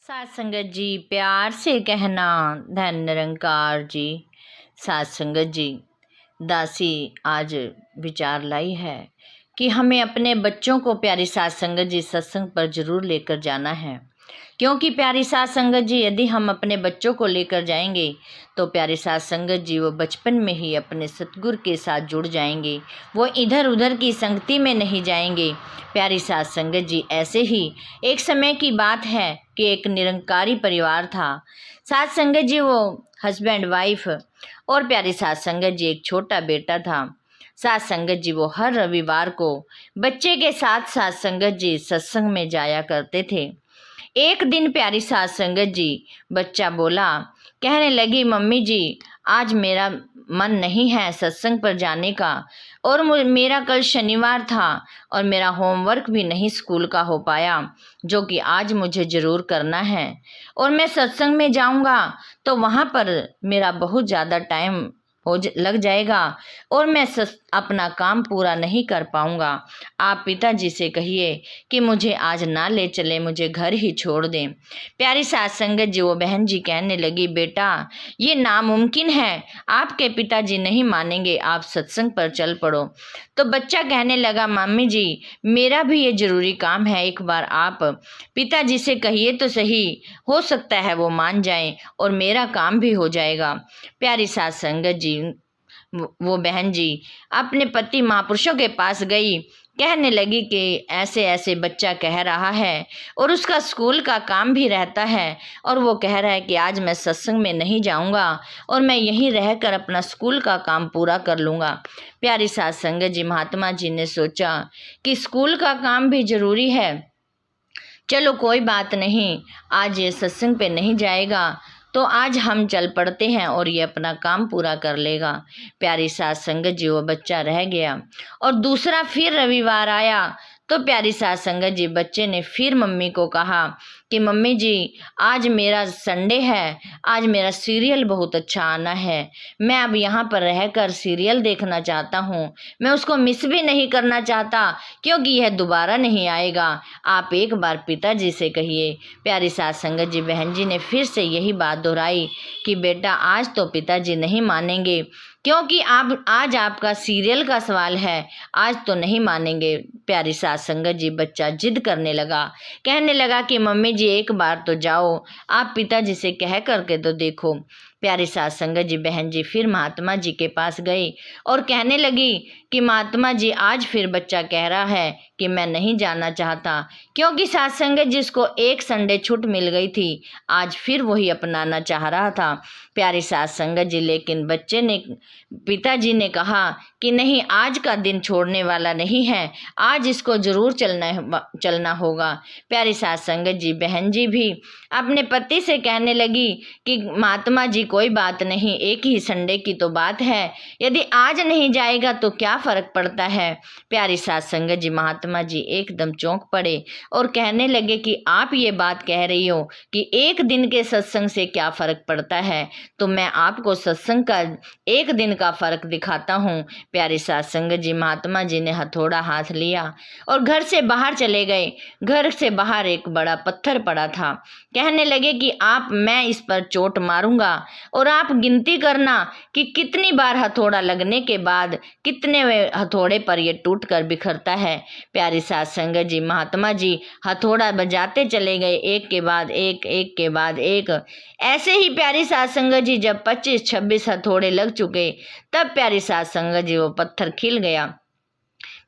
सात संगत जी प्यार से कहना धन निरंकार जी। सात संगत जी, दासी आज विचार लाई है कि हमें अपने बच्चों को प्यारी सात संगत जी सत्संग पर जरूर लेकर जाना है, क्योंकि प्यारी सात संगत जी यदि हम अपने बच्चों को लेकर जाएंगे तो प्यारी सात संगत जी वो बचपन में ही अपने सतगुरु के साथ जुड़ जाएंगे, वो इधर उधर की संगति में नहीं जाएंगे। प्यारी सात संगत जी, ऐसे ही एक समय की बात है कि एक निरंकारी परिवार था। सात संगत जी वो हस्बैंड वाइफ और प्यारी सात संगत जी एक छोटा बेटा था। सात संगत जी वो हर रविवार को बच्चे के साथ सात संगत जी सत्संग में जाया करते थे। एक दिन प्यारी सात संगत जी बच्चा बोला, कहने लगी, मम्मी जी आज मेरा मन नहीं है सत्संग पर जाने का, और मेरा कल शनिवार था और मेरा होमवर्क भी नहीं स्कूल का हो पाया, जो कि आज मुझे ज़रूर करना है, और मैं सत्संग में जाऊंगा तो वहाँ पर मेरा बहुत ज़्यादा टाइम लग जाएगा और मैं अपना काम पूरा नहीं कर पाऊंगा। आप पिताजी से कहिए कि मुझे आज ना ले चले, मुझे घर ही छोड़ दें। प्यारी सात संगत जी वो बहन जी कहने लगी, बेटा ये नामुमकिन है, आपके पिताजी नहीं मानेंगे, आप सत्संग पर चल पड़ो। तो बच्चा कहने लगा, मम्मी जी मेरा भी ये ज़रूरी काम है, एक बार आप पिताजी से कहिए तो सही, हो सकता है वो मान जाएं और मेरा काम भी हो जाएगा। प्यारी सात संगत जी वो बहन जी अपने पति महापुरुषों के पास गई, कहने लगी कि ऐसे ऐसे बच्चा कह रहा है और उसका स्कूल का काम भी रहता है, और वो कह रहा है कि आज मैं सत्संग में नहीं जाऊंगा और मैं यहीं रहकर अपना स्कूल का काम पूरा कर लूँगा। प्यारी सात संगत जी महात्मा जी ने सोचा कि स्कूल का काम भी ज़रूरी है, चलो कोई बात नहीं, आज ये सत्संग पे नहीं जाएगा तो आज हम चल पड़ते हैं और ये अपना काम पूरा कर लेगा। प्यारी सात संगत जी वो बच्चा रह गया और दूसरा फिर रविवार आया तो प्यारी सात संगत जी बच्चे ने फिर मम्मी को कहा कि मम्मी जी आज मेरा संडे है, आज मेरा सीरियल बहुत अच्छा आना है, मैं अब यहाँ पर रहकर सीरियल देखना चाहता हूँ, मैं उसको मिस भी नहीं करना चाहता क्योंकि यह दोबारा नहीं आएगा, आप एक बार पिताजी से कहिए। प्यारी सात संगत जी बहन जी ने फिर से यही बात दोहराई कि बेटा आज तो पिताजी नहीं मानेंगे, क्योंकि आप आज आपका सीरियल का सवाल है, आज तो नहीं मानेंगे। प्यारी सात संगत जी बच्चा जिद करने लगा, कहने लगा कि मम्मी जी एक बार तो जाओ, आप पिताजी से कह करके तो देखो। प्यारी सात संगत जी बहन जी फिर महात्मा जी के पास गई और कहने लगी कि महात्मा जी आज फिर बच्चा कह रहा है कि मैं नहीं जाना चाहता, क्योंकि सात संगत जिसको एक संडे छूट मिल गई थी आज फिर वही अपनाना चाह रहा था। प्यारी सात संगत जी लेकिन बच्चे ने पिताजी ने कहा कि नहीं, आज का दिन छोड़ने वाला नहीं है, आज इसको ज़रूर चलना होगा। प्यारी सात संगत जी बहन जी भी अपने पति से कहने लगी कि महात्मा जी कोई बात नहीं, एक ही संडे की तो बात है, यदि आज नहीं जाएगा तो क्या फ़र्क पड़ता है। प्यारी सात संगत जी महात्मा जी एकदम चौंक पड़े और कहने लगे कि आप ये बात कह रही हो कि एक दिन के सत्संग से क्या फ़र्क पड़ता है, तो मैं आपको सत्संग का एक दिन का फ़र्क दिखाता हूँ। प्यारी सात संगत जी महात्मा जी ने हथौड़ा हाथ लिया और घर से बाहर चले गए। घर से बाहर एक बड़ा पत्थर पड़ा था, कहने लगे कि मैं इस पर चोट मारूंगा और आप गिनती करना कि कितनी बार हथौड़ा लगने के बाद कितने हथौड़े पर ये टूट कर बिखरता है। प्यारी सात संगत जी महात्मा जी हथौड़ा बजाते चले गए, एक के बाद एक, एक के बाद एक। ऐसे ही प्यारी सात संगत जी जब 25-26 हथौड़े लग चुके तब प्यारी सात संगत जी वो पत्थर खिल गया।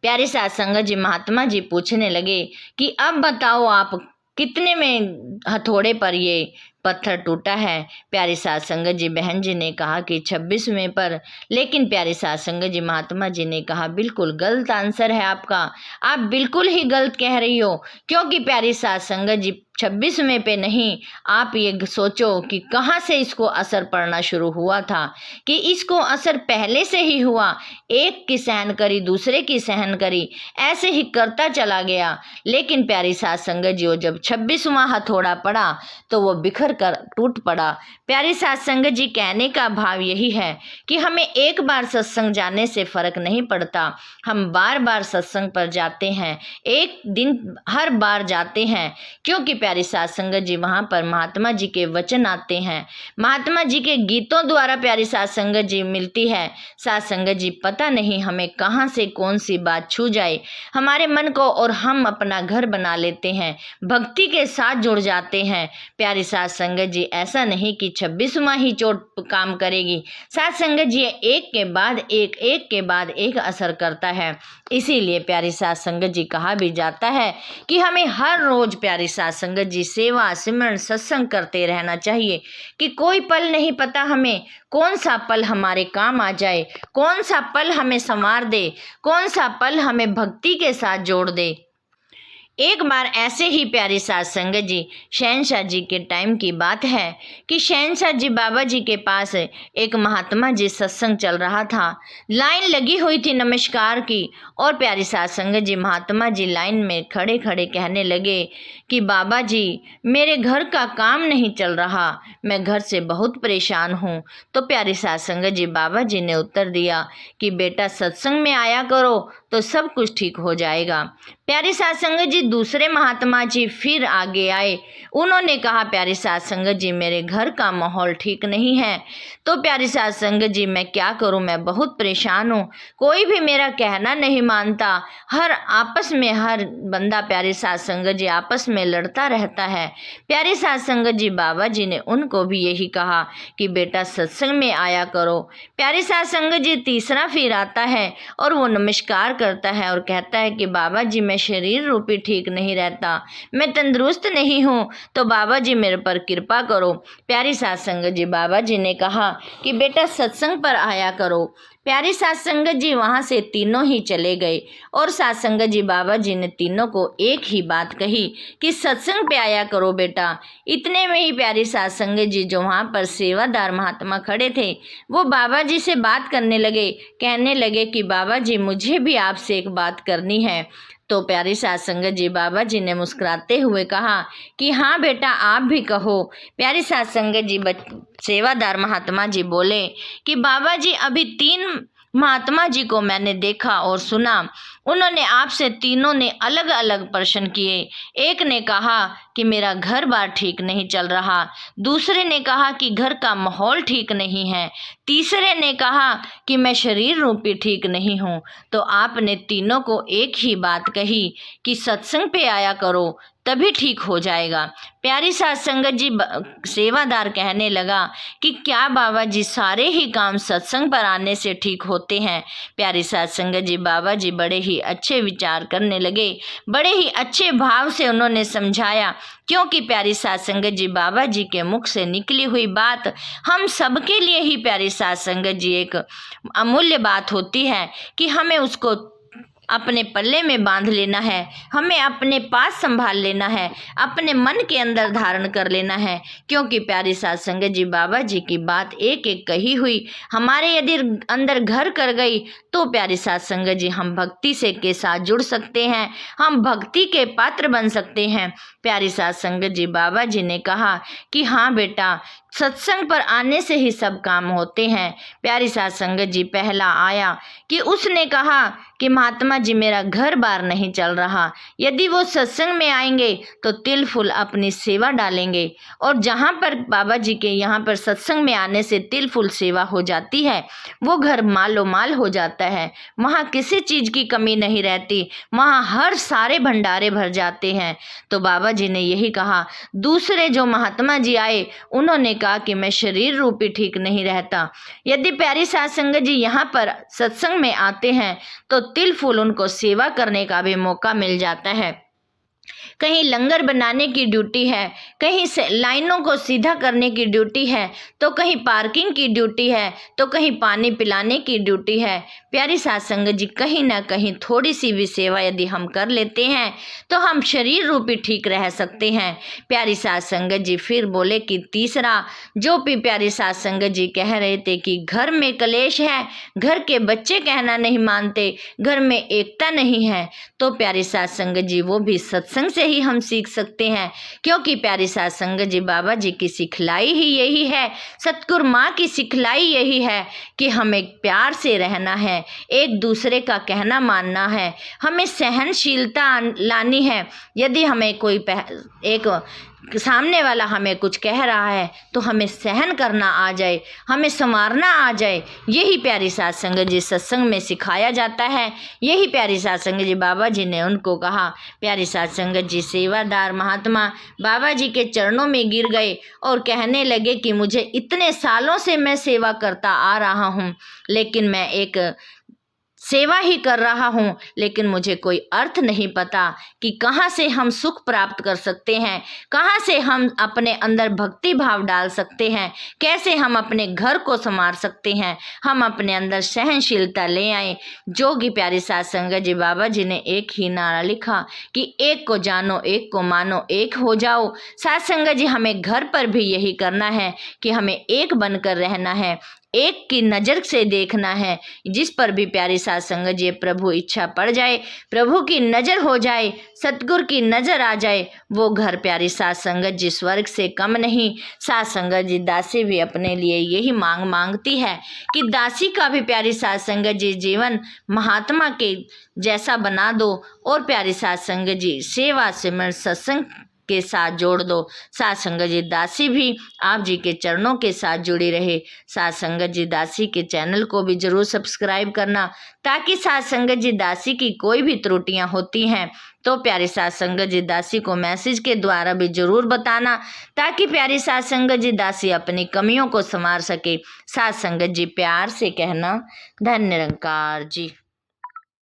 प्यारी सात संगत जी महात्मा जी पूछने लगे कि अब बताओ आप कितने में हथौड़े पर ये पत्थर टूटा है। प्यारी सात संगत जी बहन जी ने कहा कि 26वें पर। लेकिन प्यारी सात संगत जी महात्मा जी ने कहा बिल्कुल गलत आंसर है आपका, आप बिल्कुल ही गलत कह रही हो, क्योंकि प्यारी सात संगत जी 26वें पे नहीं, आप ये सोचो कि कहाँ से इसको असर पड़ना शुरू हुआ था, कि इसको असर पहले से ही हुआ, एक की सहन करी दूसरे की सहन करी, ऐसे ही करता चला गया। लेकिन प्यारी सात संगत जी जब 26वां हथौड़ा टुकड़ा पड़ा तो वो बिखर कर टूट पड़ा। प्यारी साथ संगत जी, कहने का भाव यही है कि हमें एक बार सत्संग जाने से फ़र्क नहीं पड़ता, हम बार बार सत्संग पर जाते हैं, एक दिन हर बार जाते हैं, क्योंकि प्यारी साथ संगत जी वहाँ पर महात्मा जी के वचन आते हैं, महात्मा जी के गीतों द्वारा प्यारी साथ संगत जी मिलती है। साथ संगत जी, पता नहीं हमें कहाँ से कौन सी बात छू जाए हमारे मन को और हम अपना घर बना लेते हैं, भक्ति के साथ जुड़ जाते हैं। प्यारी साथ संगत जी, ऐसा नहीं कि 26वां ही चोट काम करेगी। साथ संगत जी, एक के बाद एक असर करता है। इसीलिए प्यारी साथ संगत जी, कहा भी जाता है कि हमें हर रोज प्यारी साथ संगत जी सेवा सिमरन सत्संग करते रहना चाहिए, कि कोई पल नहीं पता हमें कौन सा पल हमारे काम आ जाए, कौन सा पल हमें संवार दे, कौन सा पल हमें भक्ति के साथ जोड़ दे। एक बार ऐसे ही प्यारी साथ संगत जी, शहनशाह जी के टाइम की बात है कि शहनशाह जी बाबा जी के पास एक महात्मा जी सत्संग चल रहा था, लाइन लगी हुई थी नमस्कार की, और प्यारी साथ संगत जी महात्मा जी लाइन में खड़े खड़े कहने लगे कि बाबा जी, मेरे घर का काम नहीं चल रहा, मैं घर से बहुत परेशान हूँ। तो प्यारी साथ संगत जी बाबा जी ने उत्तर दिया कि बेटा, सत्संग में आया करो तो सब कुछ ठीक हो जाएगा। प्यारी साथ संगत जी, दूसरे महात्मा जी फिर आगे आए, उन्होंने कहा प्यारी साथ संगत जी, मेरे घर का माहौल ठीक नहीं है। तो प्यारी साथ संगत जी, मैं क्या करूं, मैं बहुत परेशान हूं, कोई भी मेरा कहना नहीं मानता, हर बंदा प्यारी साथ संगत जी आपस में लड़ता रहता है। प्यारी साथ संगत जी बाबा जी ने उनको भी यही कहा कि बेटा, सत्संग में आया करो। प्यारी साथ संगत जी तीसरा फिर आता है और वो नमस्कार करता है और कहता है कि बाबा जी, मैं शरीर रूपी ठीक नहीं रहता, मैं तंदुरुस्त नहीं हूँ, तो बाबा जी मेरे पर कृपा करो। प्यारी साथ संगत जी बाबा जी ने कहा कि बेटा, सत्संग पर आया करो। प्यारी साथ संगत जी वहाँ से तीनों ही चले गए और साथ संगत जी बाबा जी ने तीनों को एक ही बात कही कि सत्संग पे आया करो बेटा। इतने में ही प्यारी साथ संगत जी जो वहाँ पर सेवादार महात्मा खड़े थे, वो बाबा जी से बात करने लगे, कहने लगे कि बाबा जी, मुझे भी आपसे एक बात करनी है। तो प्यारी साथ संगत जी बाबा जी ने मुस्कुराते हुए कहा कि हाँ बेटा, आप भी कहो। प्यारी साथ संगत जी सेवादार महात्मा जी बोले कि बाबा जी, अभी 3 महात्मा जी को मैंने देखा और सुना, उन्होंने आपसे तीनों ने अलग अलग प्रश्न किए। एक ने कहा कि मेरा घर बार ठीक नहीं चल रहा, दूसरे ने कहा कि घर का माहौल ठीक नहीं है, तीसरे ने कहा कि मैं शरीर रूपी ठीक नहीं हूँ। तो आपने तीनों को एक ही बात कही कि सत्संग पे आया करो, तभी ठीक हो जाएगा। प्यारी साथ संगत जी सेवादार कहने लगा कि क्या बाबा जी, सारे ही काम सत्संग पर आने से ठीक होते हैं? प्यारी साथ संगत जी बाबा जी बड़े ही अच्छे विचार करने लगे, बड़े ही अच्छे भाव से उन्होंने समझाया, क्योंकि प्यारी साथ संगत जी बाबा जी के मुख से निकली हुई बात हम सबके लिए ही प्यारी साथ संगत जी एक अमूल्य बात होती है कि हमें उसको अपने पल्ले में बांध लेना है, हमें अपने पास संभाल लेना है, अपने मन के अंदर धारण कर लेना है, क्योंकि प्यारी साथ संगत जी बाबा जी की बात एक एक कही हुई हमारे यदि अंदर घर कर गई तो प्यारी साथ संगत जी हम भक्ति से के साथ जुड़ सकते हैं, हम भक्ति के पात्र बन सकते हैं। प्यारी साथ संगत जी बाबा जी ने कहा कि हाँ बेटा, सत्संग पर आने से ही सब काम होते हैं। प्यारी साथ संगत जी पहला आया कि उसने कहा कि महात्मा जी, मेरा घर बार नहीं चल रहा, यदि वो सत्संग में आएंगे तो तिल फुल अपनी सेवा डालेंगे, और जहाँ पर बाबा जी के यहाँ पर सत्संग में आने से तिल फुल सेवा हो जाती है, वो घर मालो माल हो जाता है, वहाँ किसी चीज़ की कमी नहीं रहती, वहाँ हर सारे भंडारे भर जाते हैं। तो बाबा जी ने यही कहा। दूसरे जो महात्मा जी आए, उन्होंने कहा कि मैं शरीर रूपी ठीक नहीं रहता, यदि प्यारी साथ संगत जी यहाँ पर सत्संग में आते हैं तो तिल फूल उनको सेवा करने का भी मौका मिल जाता है। कहीं लंगर बनाने की ड्यूटी है, कहीं से लाइनों को सीधा करने की ड्यूटी है, तो कहीं पार्किंग की ड्यूटी है, तो कहीं पानी पिलाने की ड्यूटी है। प्यारी साथ संगत जी कहीं ना कहीं थोड़ी सी भी सेवा यदि हम कर लेते हैं तो हम शरीर रूपी ठीक रह सकते हैं। प्यारी साथ संगत जी फिर बोले कि तीसरा जो भी प्यारी साथ संगत जी कह रहे थे कि घर में कलेश है, घर के बच्चे कहना नहीं मानते, घर में एकता नहीं है, तो प्यारी साथ संगत जी वो भी सत्संग सत्संग से ही हम सीख सकते हैं, क्योंकि प्यारी साध संगत जी बाबा जी की सिखलाई ही यही है, सतगुरु माँ की सिखलाई यही है कि हमें प्यार से रहना है, एक दूसरे का कहना मानना है, हमें सहनशीलता लानी है। यदि हमें कोई एक सामने वाला हमें कुछ कह रहा है तो हमें सहन करना आ जाए, हमें संवारना आ जाए, यही प्यारी साध संगत जी सत्संग में सिखाया जाता है। यही प्यारी साध संगत जी बाबा जी ने उनको कहा। प्यारी साध संगत जी सेवादार महात्मा बाबा जी के चरणों में गिर गए और कहने लगे कि मुझे इतने सालों से मैं सेवा करता आ रहा हूँ, लेकिन मैं एक सेवा ही कर रहा हूँ, लेकिन मुझे कोई अर्थ नहीं पता कि कहाँ से हम सुख प्राप्त कर सकते हैं, कहाँ से हम अपने अंदर भक्ति भाव डाल सकते हैं, कैसे हम अपने घर को संवार सकते हैं, हम अपने अंदर सहनशीलता ले आए। जो कि प्यारी साध संगत जी बाबा जी ने एक ही नारा लिखा कि एक को जानो, एक को मानो, एक हो जाओ। साध संगत जी हमें घर पर भी यही करना है कि हमें एक बनकर रहना है, एक की नज़र से देखना है। जिस पर भी प्यारी साध संगत जी प्रभु इच्छा पड़ जाए, प्रभु की नज़र हो जाए, सतगुरु की नज़र आ जाए, वो घर प्यारी साध संगत जी स्वर्ग से कम नहीं। साध संगत जी दासी भी अपने लिए यही मांगती है कि दासी का भी प्यारी साध संगत जी जीवन महात्मा के जैसा बना दो, और प्यारी साध संगत जी सेवा सिमरन सत्संग के साथ जोड़ दो। साध संगत जी दासी भी आप जी के चरणों के साथ जुड़ी रहे। साध संगत जी दासी के चैनल को भी जरूर सब्सक्राइब करना, ताकि साध संगत जी दासी की कोई भी त्रुटियां होती हैं तो प्यारी साध संगत जी दासी को मैसेज के द्वारा भी जरूर बताना, ताकि प्यारी साध संगत जी दासी अपनी कमियों को संवार सके। साध संगत जी प्यार से कहना, धन्य निरंकार जी।